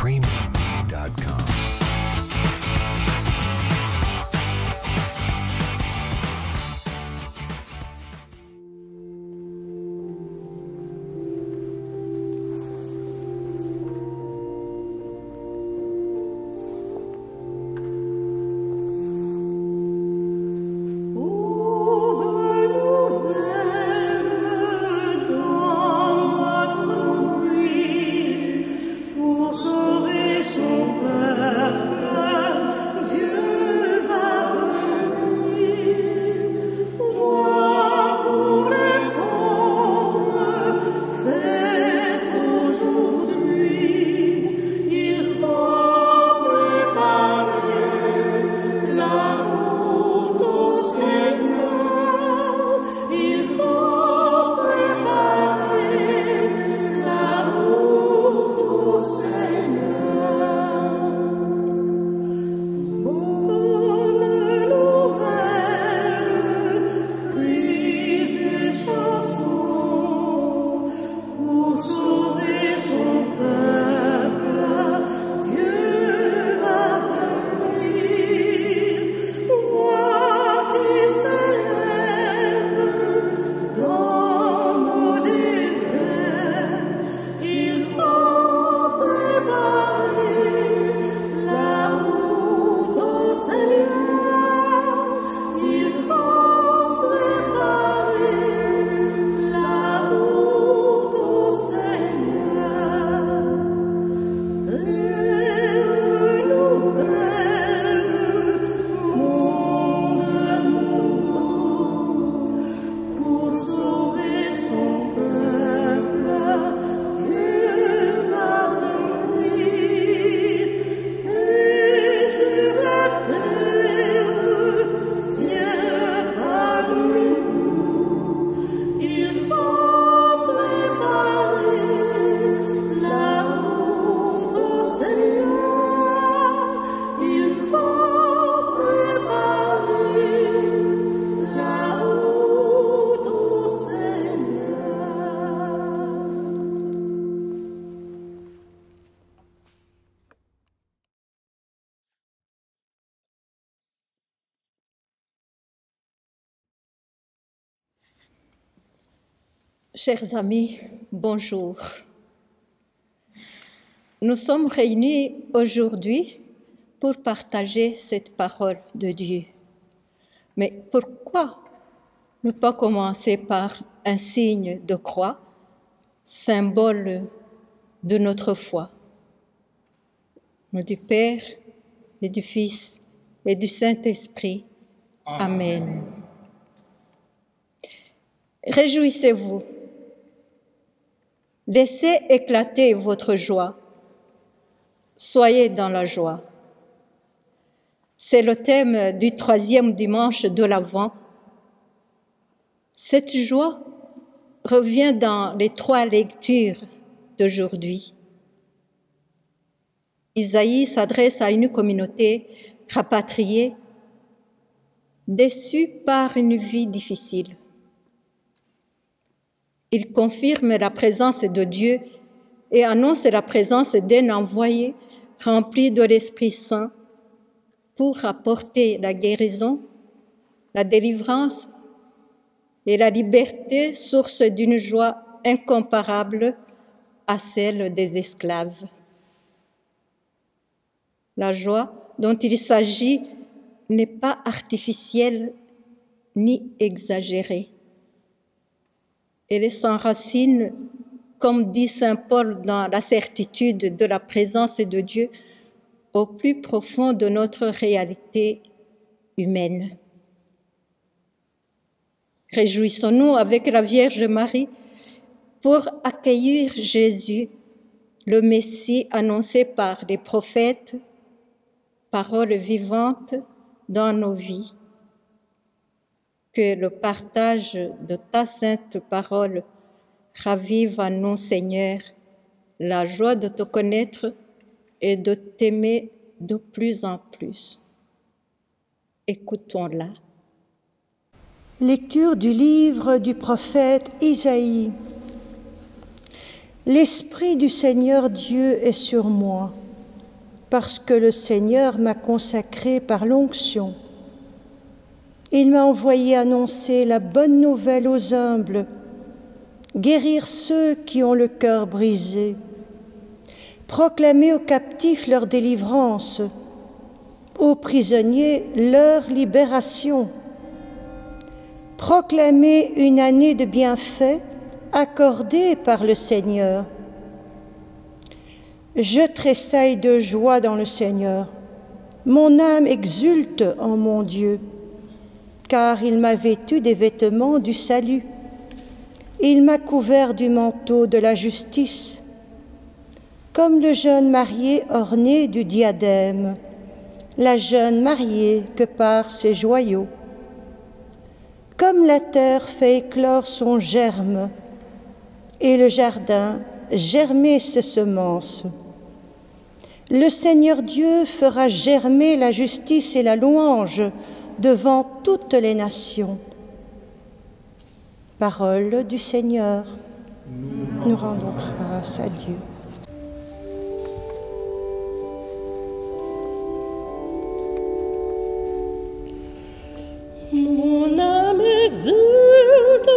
premium.com. Chers amis, bonjour. Nous sommes réunis aujourd'hui pour partager cette parole de Dieu. Mais pourquoi ne pas commencer par un signe de croix, symbole de notre foi? Au nom du Père et du Fils et du Saint-Esprit. Amen. Réjouissez-vous. Laissez éclater votre joie. Soyez dans la joie. C'est le thème du 3e dimanche de l'Avent. Cette joie revient dans les 3 lectures d'aujourd'hui. Isaïe s'adresse à une communauté rapatriée, déçue par une vie difficile. Il confirme la présence de Dieu et annonce la présence d'un envoyé rempli de l'Esprit Saint pour apporter la guérison, la délivrance et la liberté, source d'une joie incomparable à celle des esclaves. La joie dont il s'agit n'est pas artificielle ni exagérée. Elle s'enracine, comme dit saint Paul, dans la certitude de la présence de Dieu au plus profond de notre réalité humaine. Réjouissons-nous avec la Vierge Marie pour accueillir Jésus, le Messie annoncé par les prophètes, parole vivante dans nos vies. Que le partage de ta sainte parole ravive en nous, Seigneur, la joie de te connaître et de t'aimer de plus en plus. Écoutons-la. Lecture du livre du prophète Isaïe. L'Esprit du Seigneur Dieu est sur moi, parce que le Seigneur m'a consacré par l'onction. Il m'a envoyé annoncer la bonne nouvelle aux humbles, guérir ceux qui ont le cœur brisé, proclamer aux captifs leur délivrance, aux prisonniers leur libération, proclamer une année de bienfaits accordée par le Seigneur. Je tressaille de joie dans le Seigneur. Mon âme exulte en mon Dieu, car il m'a vêtu des vêtements du salut. Il m'a couvert du manteau de la justice, comme le jeune marié orné du diadème, la jeune mariée que par ses joyaux. Comme la terre fait éclore son germe, et le jardin germer ses semences. Le Seigneur Dieu fera germer la justice et la louange devant toutes les nations. Parole du Seigneur. Nous rendons grâce à Dieu. Mon âme exulte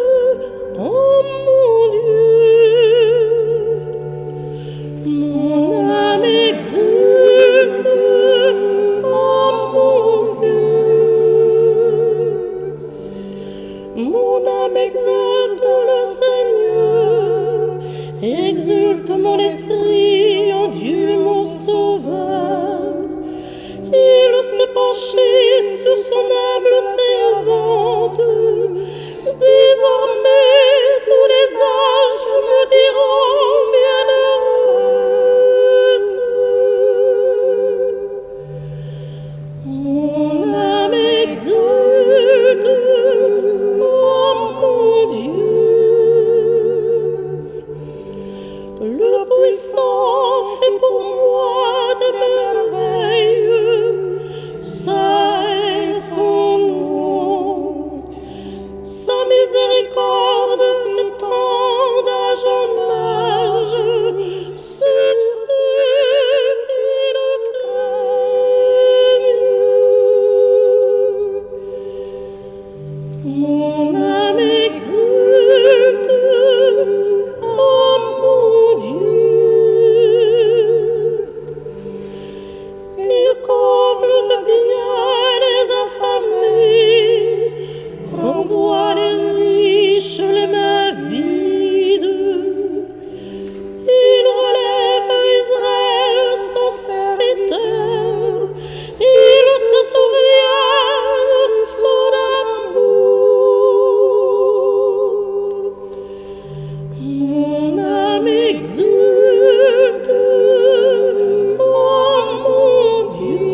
en mon Dieu. Mon âme exulte en mon Dieu. Mon âme exulte le Seigneur, exulte mon esprit en Dieu mon Sauveur. Il s'est penché sur son humble servante. Désormais, tous les âges me diront bienheureuse. Mon âme exulte en mon Dieu. Le puissant fait pour moi des merveilles. Saint est son nom, sa miséricorde s'étend d'âge en âge sur ceux qui le craignent. Mon âme exulte en mon Dieu. Il comble de bien les affamés, renvoie les riches les mains vides. Il relève Israël son serviteur, il se souvient de son amour. Mon âme exulte en mon Dieu.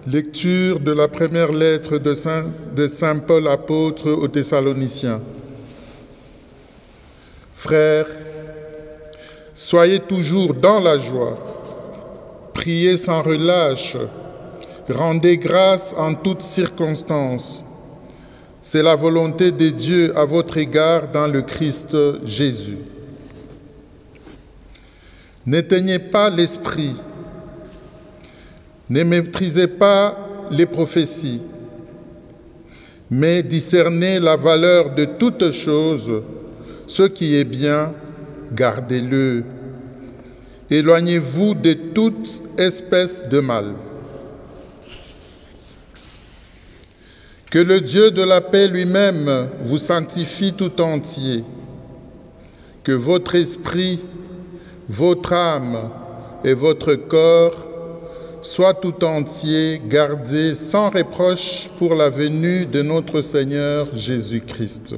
Lecture de la première lettre de Saint Paul apôtre aux Thessaloniciens. Frères, soyez toujours dans la joie, priez sans relâche, rendez grâce en toutes circonstances. C'est la volonté de Dieu à votre égard dans le Christ Jésus. N'éteignez pas l'esprit, ne méprisez pas les prophéties, mais discernez la valeur de toutes choses, ce qui est bien, gardez-le. Éloignez-vous de toute espèce de mal. Que le Dieu de la paix lui-même vous sanctifie tout entier. Que votre esprit, votre âme et votre corps soient tout entiers gardés sans reproche pour la venue de notre Seigneur Jésus-Christ.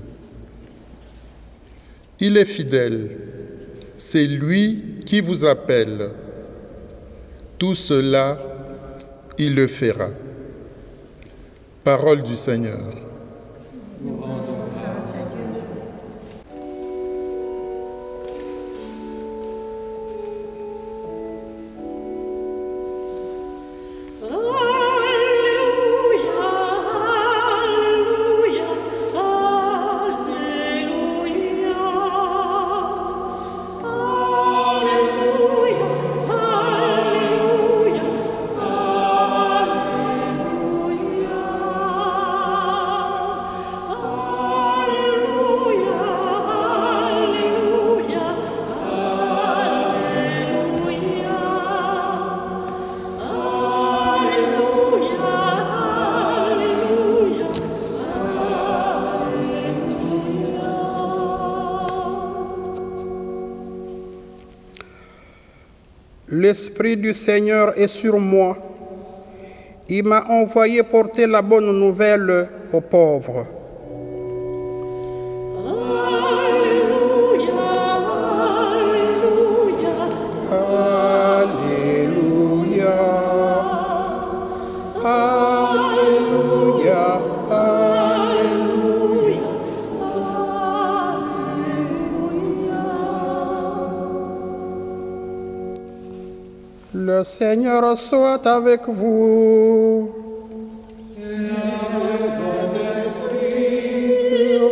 Il est fidèle, c'est lui qui vous appelle. Tout cela, il le fera. Parole du Seigneur. Alléluia, Alléluia, Alléluia. L'Esprit du Seigneur est sur moi. Il m'a envoyé porter la bonne nouvelle aux pauvres. Le Seigneur soit avec vous.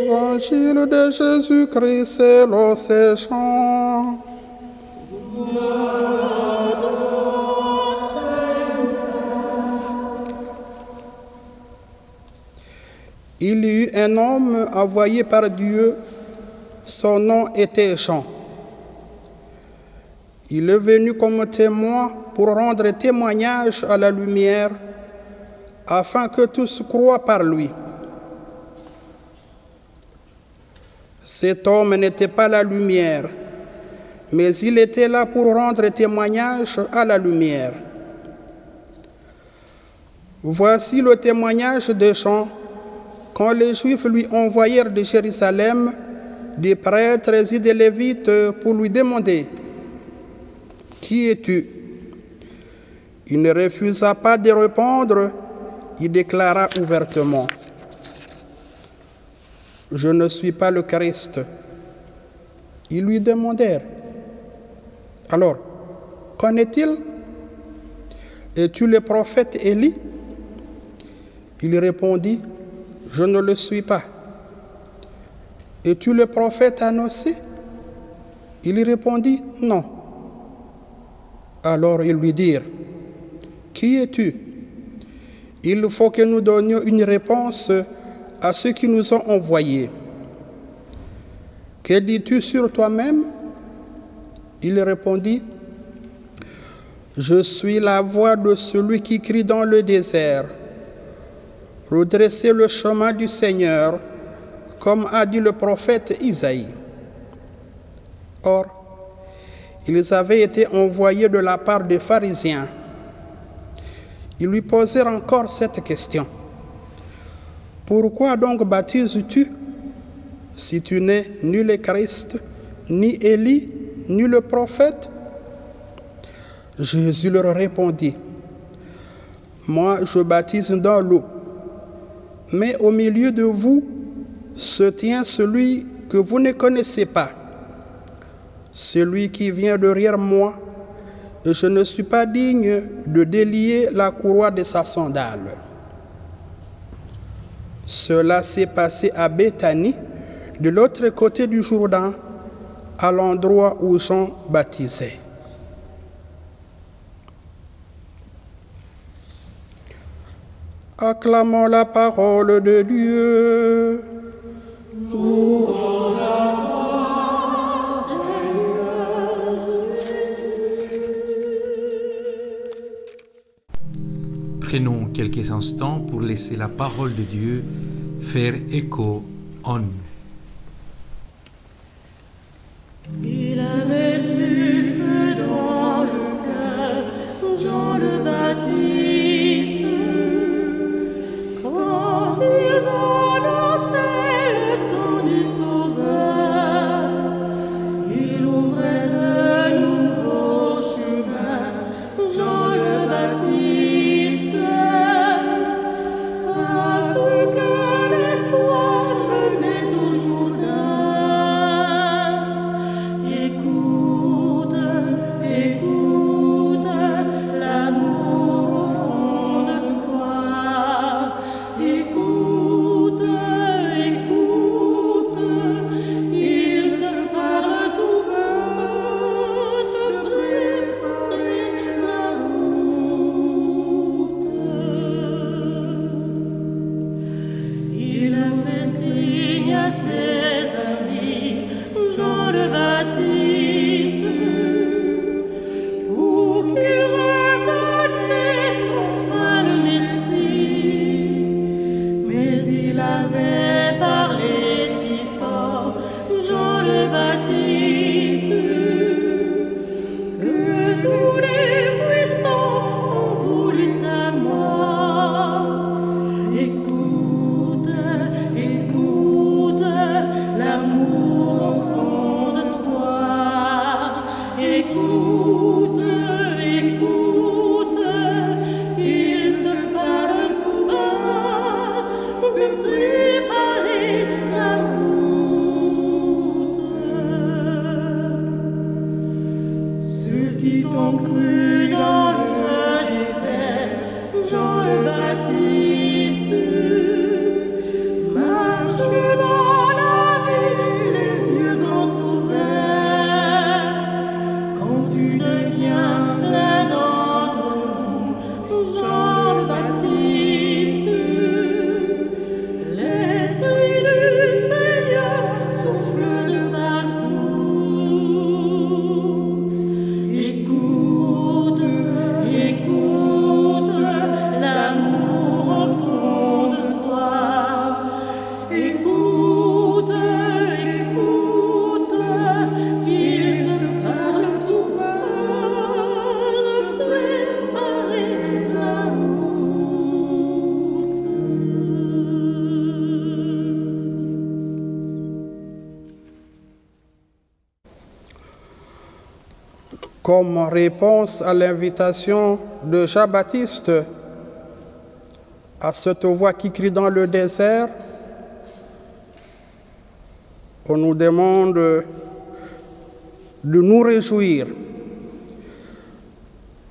Évangile de Jésus-Christ selon ses chants. Il y eut un homme envoyé par Dieu, son nom était Jean. Il est venu comme témoin pour rendre témoignage à la lumière, afin que tous croient par lui. Cet homme n'était pas la lumière, mais il était là pour rendre témoignage à la lumière. Voici le témoignage de Jean, quand les Juifs lui envoyèrent de Jérusalem des prêtres et des Lévites pour lui demander « Qui es-tu » Il ne refusa pas de répondre, il déclara ouvertement « Je ne suis pas le Christ ». Ils lui demandèrent « Alors, qu'en est-il? Es-tu le prophète Élie » Il répondit « Je ne le suis pas. » « Es-tu le prophète annoncé » Il répondit « Non. » Alors ils lui dirent « Qui es-tu » Il faut que nous donnions une réponse à ceux qui nous ont envoyés. « Que dis-tu sur toi-même » Il répondit « Je suis la voix de celui qui crie dans le désert. Redressez le chemin du Seigneur, comme a dit le prophète Isaïe. » Or, ils avaient été envoyés de la part des pharisiens. Ils lui posèrent encore cette question. « Pourquoi donc baptises-tu si tu n'es ni le Christ, ni Élie, ni le prophète ?» Jésus leur répondit, « Moi, je baptise dans l'eau, mais au milieu de vous se tient celui que vous ne connaissez pas, celui qui vient derrière moi, et je ne suis pas digne de délier la courroie de sa sandale. » Cela s'est passé à Béthanie, de l'autre côté du Jourdain, à l'endroit où Jean baptisait. Acclamons la parole de Dieu. Prenons quelques instants pour laisser la parole de Dieu faire écho en nous. Il avait du feu dans le cœur, Jean le Baptiste, quand il annonçait le temps du Sauveur, il ouvrait de nouveaux chemins, Jean le Baptiste, à ce que l'espoir menait au Jourdain. Écoute, écoute, l'amour au fond de toi. Écoute, écoute, il te parle tout bas de préparer la route. Il a fait signe à ses amis, Jean le Baptiste, pour qu'ils reconnaissent enfin le Messie. Mais il avait parlé si fort, Jean le Baptiste, que tous les Comme réponse à l'invitation de Jean-Baptiste à cette voix qui crie dans le désert, on nous demande de nous réjouir,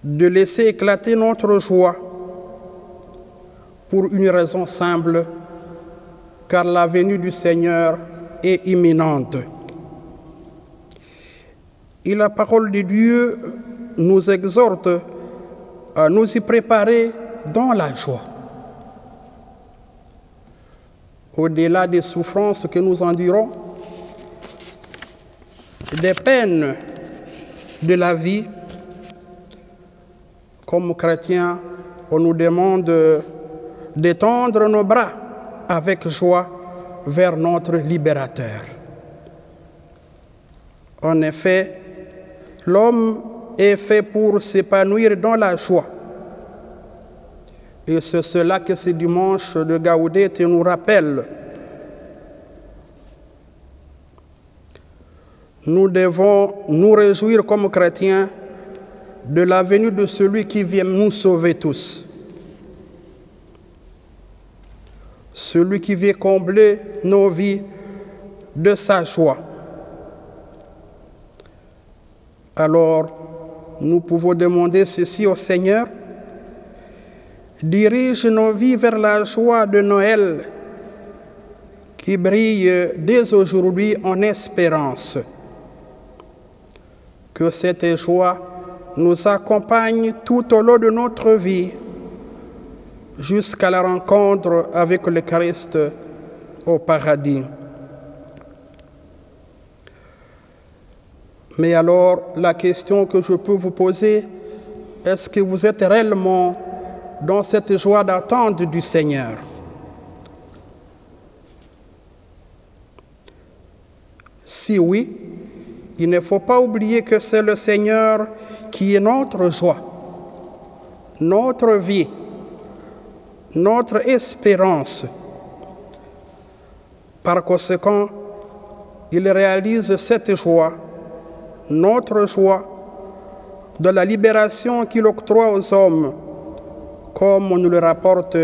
de laisser éclater notre joie pour une raison simple, car la venue du Seigneur est imminente. Et la parole de Dieu nous exhorte à nous y préparer dans la joie. Au-delà des souffrances que nous endurons, des peines de la vie, comme chrétiens, on nous demande d'étendre nos bras avec joie vers notre libérateur. En effet, l'homme est fait pour s'épanouir dans la joie. Et c'est cela que ce dimanche de Gaudete nous rappelle. Nous devons nous réjouir comme chrétiens de la venue de celui qui vient nous sauver tous. Celui qui vient combler nos vies de sa joie. Alors, nous pouvons demander ceci au Seigneur: dirige nos vies vers la joie de Noël qui brille dès aujourd'hui en espérance. Que cette joie nous accompagne tout au long de notre vie jusqu'à la rencontre avec le Christ au paradis. Mais alors, la question que je peux vous poser, est-ce que vous êtes réellement dans cette joie d'attente du Seigneur? Si oui, il ne faut pas oublier que c'est le Seigneur qui est notre joie, notre vie, notre espérance. Par conséquent, il réalise cette joie, notre joie, de la libération qu'il octroie aux hommes, comme on nous le rapporte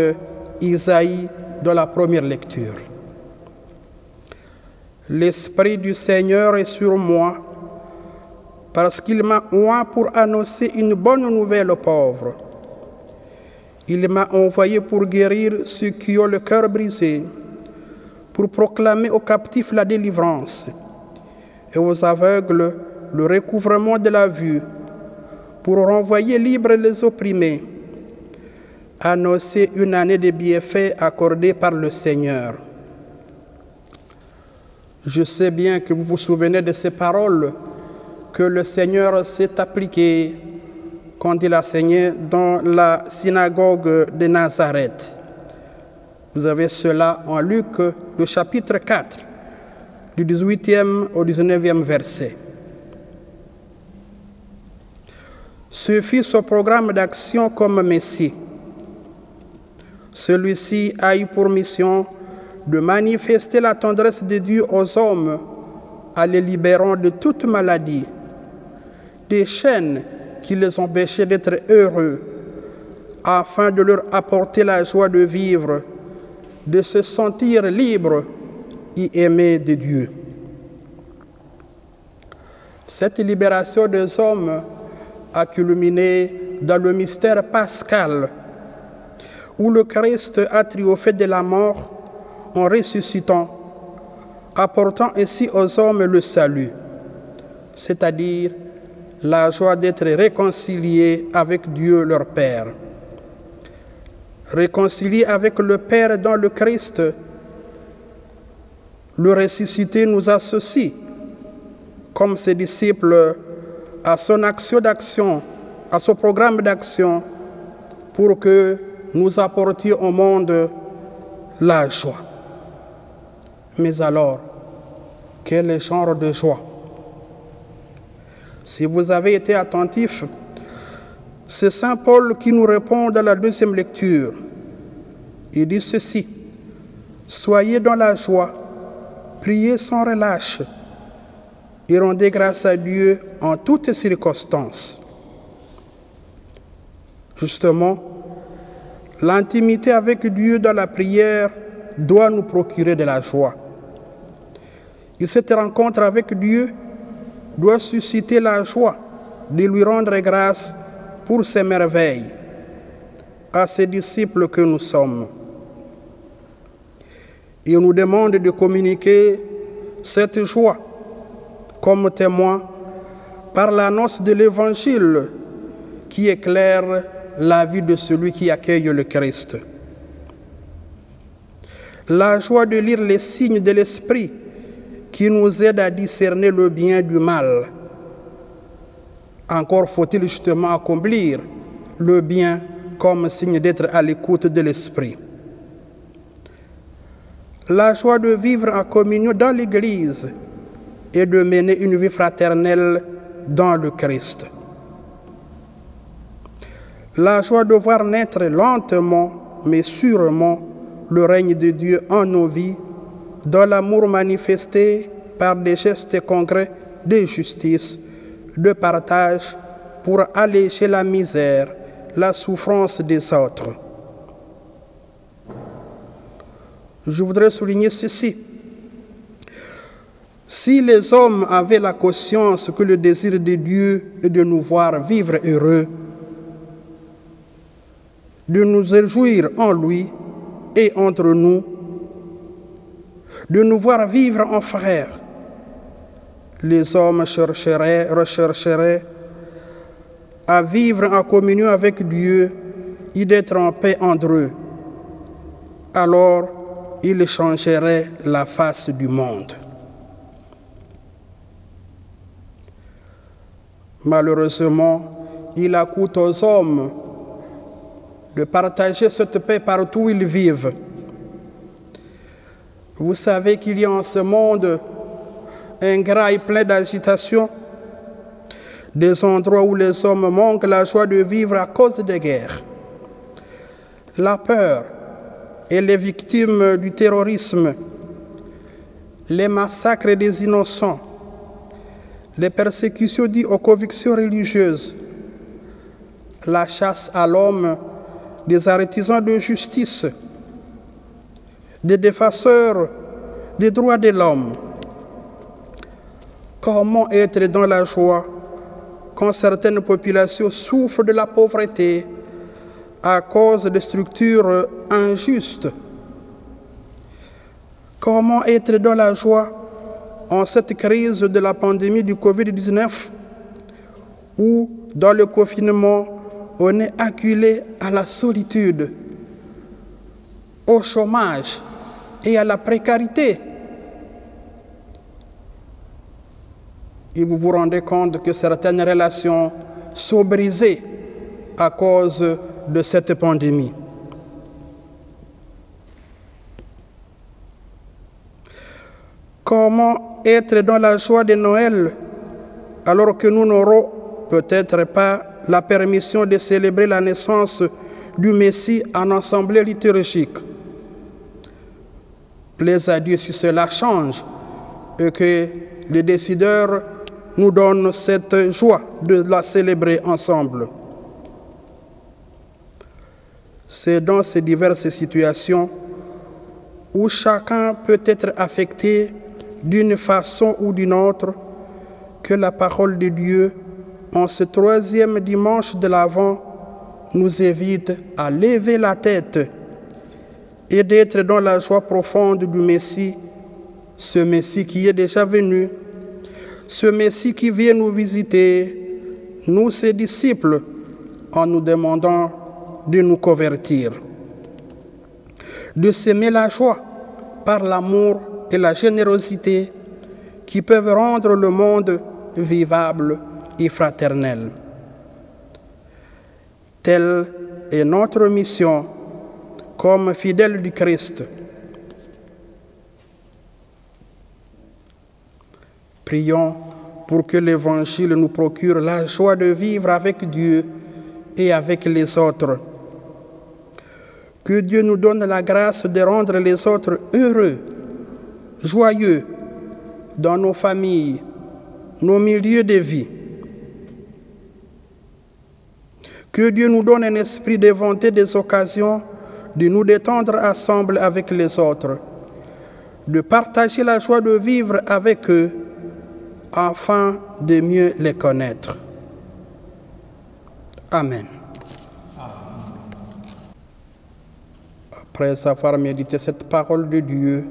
Isaïe dans la première lecture. L'Esprit du Seigneur est sur moi, parce qu'il m'a oint pour annoncer une bonne nouvelle aux pauvres. Il m'a envoyé pour guérir ceux qui ont le cœur brisé, pour proclamer aux captifs la délivrance et aux aveugles le recouvrement de la vue, pour renvoyer libres les opprimés, annoncer une année de bienfaits accordée par le Seigneur. Je sais bien que vous vous souvenez de ces paroles que le Seigneur s'est appliqué quand il enseignait dans la synagogue de Nazareth. Vous avez cela en Luc, le chapitre 4, du 18e au 19e verset. Ce fut son programme d'action comme Messie. Celui-ci a eu pour mission de manifester la tendresse de Dieu aux hommes en les libérant de toute maladie, des chaînes qui les empêchaient d'être heureux, afin de leur apporter la joie de vivre, de se sentir libres et aimés de Dieu. Cette libération des hommes a culminé dans le mystère pascal, où le Christ a triomphé de la mort en ressuscitant, apportant ainsi aux hommes le salut, c'est-à-dire la joie d'être réconciliés avec Dieu leur Père. Réconciliés avec le Père dans le Christ, le ressuscité nous associe, comme ses disciples, à son action d'action, à son programme d'action, pour que nous apportions au monde la joie. Mais alors, quel genre de joie? Si vous avez été attentifs, c'est Saint Paul qui nous répond dans la deuxième lecture. Il dit ceci: soyez dans la joie, priez sans relâche, et rendez grâce à Dieu en toutes circonstances. Justement, l'intimité avec Dieu dans la prière doit nous procurer de la joie. Et cette rencontre avec Dieu doit susciter la joie de lui rendre grâce pour ses merveilles, à ses disciples que nous sommes. Il nous demande de communiquer cette joie comme témoin par l'annonce de l'Évangile qui éclaire la vie de celui qui accueille le Christ. La joie de lire les signes de l'Esprit qui nous aident à discerner le bien du mal. Encore faut-il justement accomplir le bien comme signe d'être à l'écoute de l'Esprit. La joie de vivre en communion dans l'Église et de mener une vie fraternelle dans le Christ. La joie de voir naître lentement mais sûrement le règne de Dieu en nos vies, dans l'amour manifesté par des gestes concrets de justice, de partage pour alléger la misère, la souffrance des autres. Je voudrais souligner ceci. Si les hommes avaient la conscience que le désir de Dieu est de nous voir vivre heureux, de nous réjouir en lui et entre nous, de nous voir vivre en frères, les hommes rechercheraient à vivre en communion avec Dieu et d'être en paix entre eux. Alors, ils changeraient la face du monde. Malheureusement, il coûte aux hommes de partager cette paix partout où ils vivent. Vous savez qu'il y a en ce monde ingrat et plein d'agitation, des endroits où les hommes manquent la joie de vivre à cause des guerres. La peur et les victimes du terrorisme, les massacres des innocents, les persécutions dues aux convictions religieuses, la chasse à l'homme des artisans de justice, des défenseurs des droits de l'homme. Comment être dans la joie quand certaines populations souffrent de la pauvreté à cause de structures injustes? Comment être dans la joie en cette crise de la pandémie du Covid-19 où, dans le confinement, on est acculé à la solitude, au chômage et à la précarité? Et vous vous rendez compte que certaines relations sont brisées à cause de cette pandémie. Comment être dans la joie de Noël alors que nous n'aurons peut-être pas la permission de célébrer la naissance du Messie en assemblée liturgique? Plaise à Dieu si cela change et que les décideurs nous donnent cette joie de la célébrer ensemble. C'est dans ces diverses situations où chacun peut être affecté d'une façon ou d'une autre que la parole de Dieu, en ce troisième dimanche de l'Avent, nous invite à lever la tête et d'être dans la joie profonde du Messie, ce Messie qui est déjà venu, ce Messie qui vient nous visiter, nous ses disciples, en nous demandant de nous convertir, de s'aimer la joie par l'amour et la générosité qui peuvent rendre le monde vivable et fraternel. Telle est notre mission comme fidèles du Christ. Prions pour que l'Évangile nous procure la joie de vivre avec Dieu et avec les autres. Que Dieu nous donne la grâce de rendre les autres heureux, joyeux dans nos familles, nos milieux de vie. Que Dieu nous donne un esprit d'inventer des occasions de nous détendre ensemble avec les autres, de partager la joie de vivre avec eux afin de mieux les connaître. Amen. Après avoir médité cette parole de Dieu,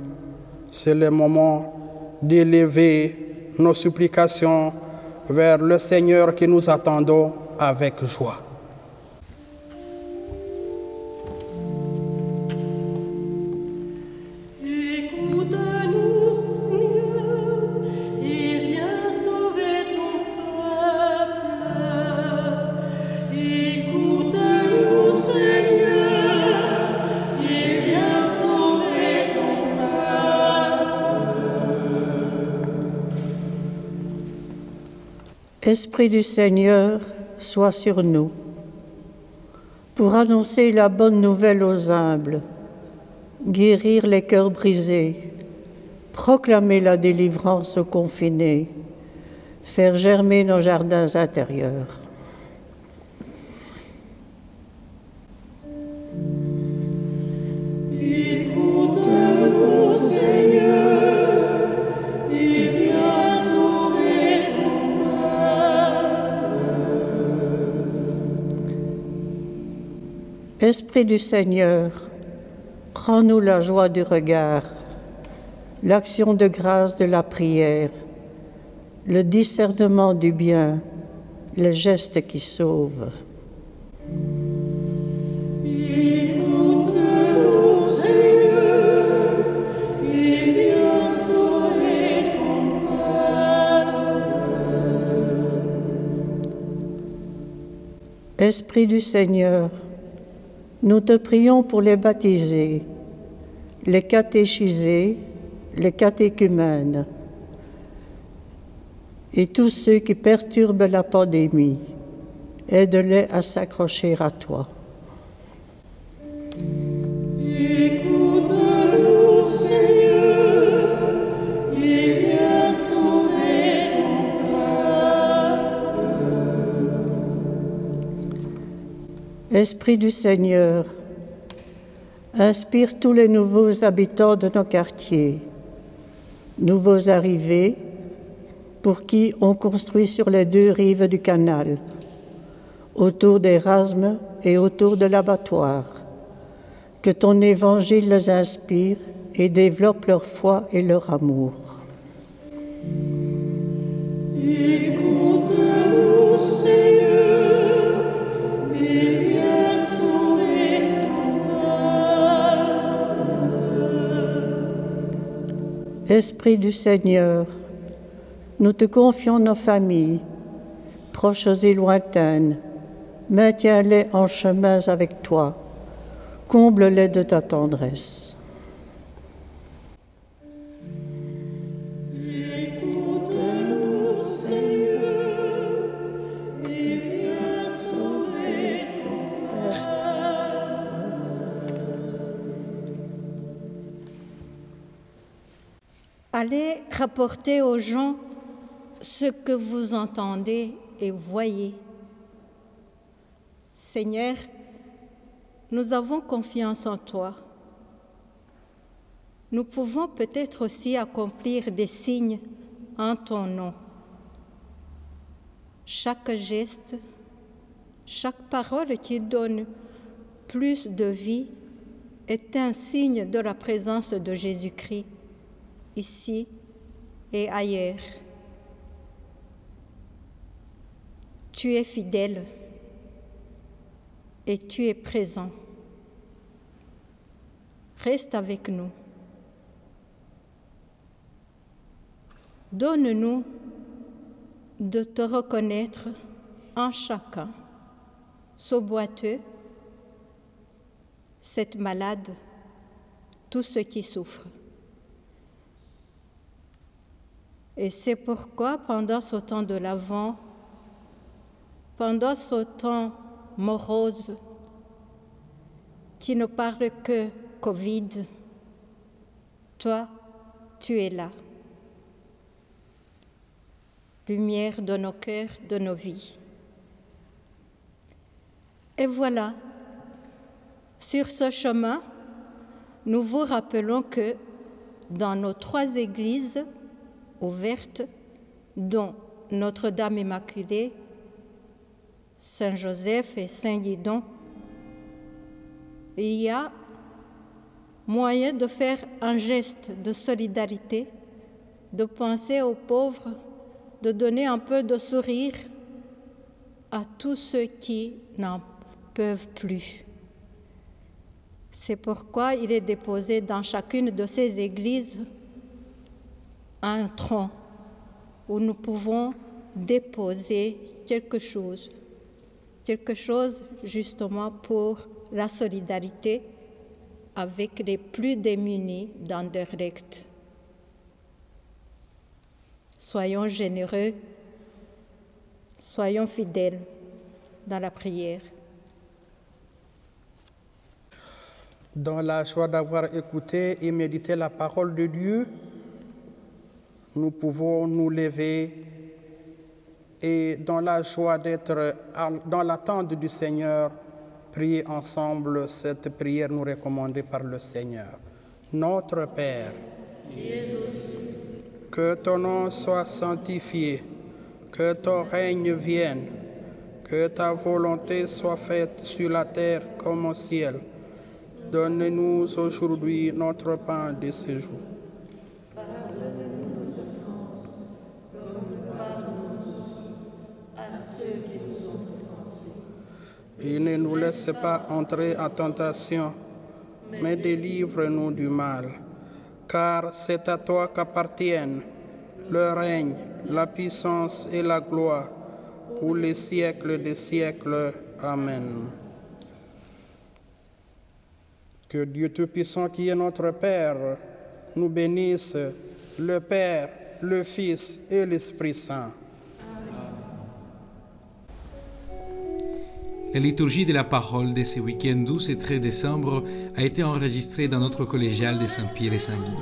c'est le moment d'élever nos supplications vers le Seigneur que nous attendons avec joie. Écoute-nous, Seigneur, et viens sauver ton peuple. Écoute-nous, Seigneur, et viens sauver ton peuple. Esprit du Seigneur, sois sur nous, pour annoncer la bonne nouvelle aux humbles, guérir les cœurs brisés, proclamer la délivrance aux confinés, faire germer nos jardins intérieurs. Écoute-nous, Seigneur, et viens sauver ton peuple. Esprit du Seigneur, rends-nous la joie du regard, l'action de grâce de la prière, le discernement du bien, le geste qui sauve. Écoute-nous, Seigneur, et viens sauver ton peuple. Esprit du Seigneur, nous te prions pour les baptisés, les catéchisés, les catéchumènes et tous ceux qui perturbent la pandémie. Aide-les à s'accrocher à toi. Écoute-nous, Seigneur, et viens sauver ton peuple. Esprit du Seigneur, inspire tous les nouveaux habitants de nos quartiers, nouveaux arrivés, pour qui on construit sur les deux rives du canal, autour d'Erasme et autour de l'abattoir. Que ton évangile les inspire et développe leur foi et leur amour. Écoute-nous, Seigneur, et viens sauver ton peuple. Esprit du Seigneur, nous te confions nos familles, proches et lointaines. Maintiens-les en chemin avec toi. Comble-les de ta tendresse. Écoute-nous, Seigneur, et viens sauver ton peuple. Allez rapporter aux gens ce que vous entendez et voyez. Seigneur, nous avons confiance en toi. Nous pouvons peut-être aussi accomplir des signes en ton nom. Chaque geste, chaque parole qui donne plus de vie est un signe de la présence de Jésus-Christ, ici et ailleurs. Tu es fidèle et tu es présent. Reste avec nous. Donne-nous de te reconnaître en chacun, ce boiteux, cette malade, tous ceux qui souffrent. Et c'est pourquoi pendant ce temps de l'Avent, pendant ce temps morose, qui ne parle que Covid, toi, tu es là. lumière de nos cœurs, de nos vies. Et voilà, sur ce chemin, nous vous rappelons que dans nos 3 églises ouvertes, dont Notre-Dame Immaculée, Saint-Joseph et Saint-Guidon, il y a moyen de faire un geste de solidarité, de penser aux pauvres, de donner un peu de sourire à tous ceux qui n'en peuvent plus. C'est pourquoi il est déposé dans chacune de ces églises un tronc où nous pouvons déposer quelque chose justement pour la solidarité avec les plus démunis d'Anderlecht. Soyons généreux, soyons fidèles dans la prière. Dans la joie d'avoir écouté et médité la parole de Dieu, nous pouvons nous lever et dans la joie d'être dans l'attente du Seigneur, prier ensemble cette prière nous recommandée par le Seigneur. Notre Père, que ton nom soit sanctifié, que ton règne vienne, que ta volonté soit faite sur la terre comme au ciel. Donne-nous aujourd'hui notre pain de ce jour. Pardonne-nous nos offenses, comme nous pardonnons aussi à ceux qui nous ont offensés. Et ne nous laisse pas entrer en tentation, mais délivre-nous du mal. Car c'est à toi qu'appartiennent le règne, la puissance et la gloire pour les siècles des siècles. Amen. Que Dieu Tout-Puissant, qui est notre Père, nous bénisse, le Père, le Fils et l'Esprit Saint. La liturgie de la parole de ce week-end 12 et 13 décembre a été enregistrée dans notre collégiale de Saint-Pierre et Saint-Guidon.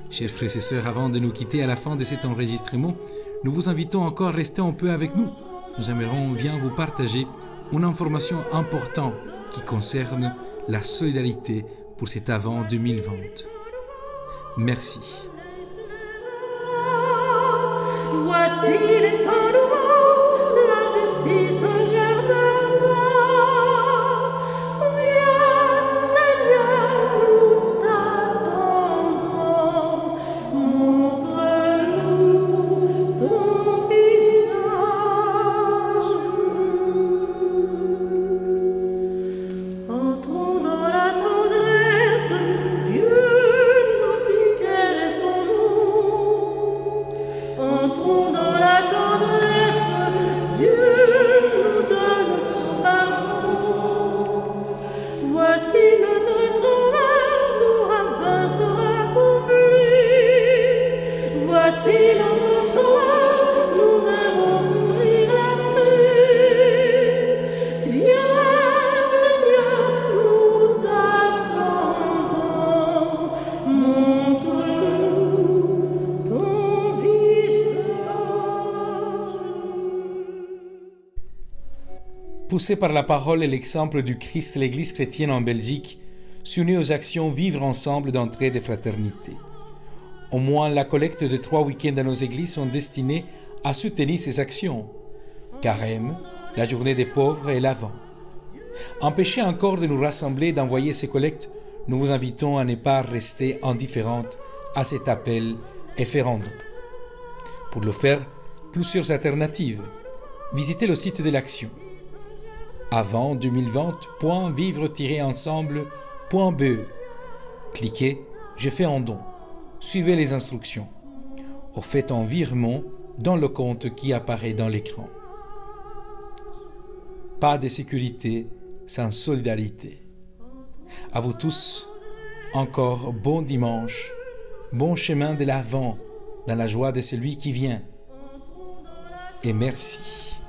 Chers frères et sœurs, avant de nous quitter à la fin de cet enregistrement, nous vous invitons encore à rester un peu avec nous. Nous aimerions bien vous partager une information importante qui concerne la solidarité pour cet Avent 2020. Merci. Voici les temps nouveaux, la justice germera. Viens, Seigneur, nous t'attendons. Montre-nous ton visage. Entrons dans la tendresse, Dieu nous dit quel est son nom. Entrons dans la tendresse, Dieu nous donne son pardon. Voici notre sauveur, tout ravin sera accompli. Voici notre sauveur, nous verrons ouvrir la paix. Viens, Seigneur, nous t'attendons. Montre-nous ton visage. Poussée par la parole et l'exemple du Christ, l'Église chrétienne en Belgique s'unit aux actions Vivre ensemble d'entraide et fraternité. Au moins, la collecte de 3 week-ends dans nos églises sont destinées à soutenir ces actions. Carême, la journée des pauvres et l'Avent. Empêchés encore de nous rassembler et d'envoyer ces collectes, nous vous invitons à ne pas rester indifférentes à cet appel et faire en don. Pour le faire, plusieurs alternatives. Visitez le site de l'action avant2020.vivre-ensemble.be. Cliquez « Je fais un don ». Suivez les instructions. Ou faites un virement dans le compte qui apparaît dans l'écran. Pas de sécurité sans solidarité. À vous tous, encore bon dimanche, bon chemin de l'Avent dans la joie de celui qui vient. Et merci.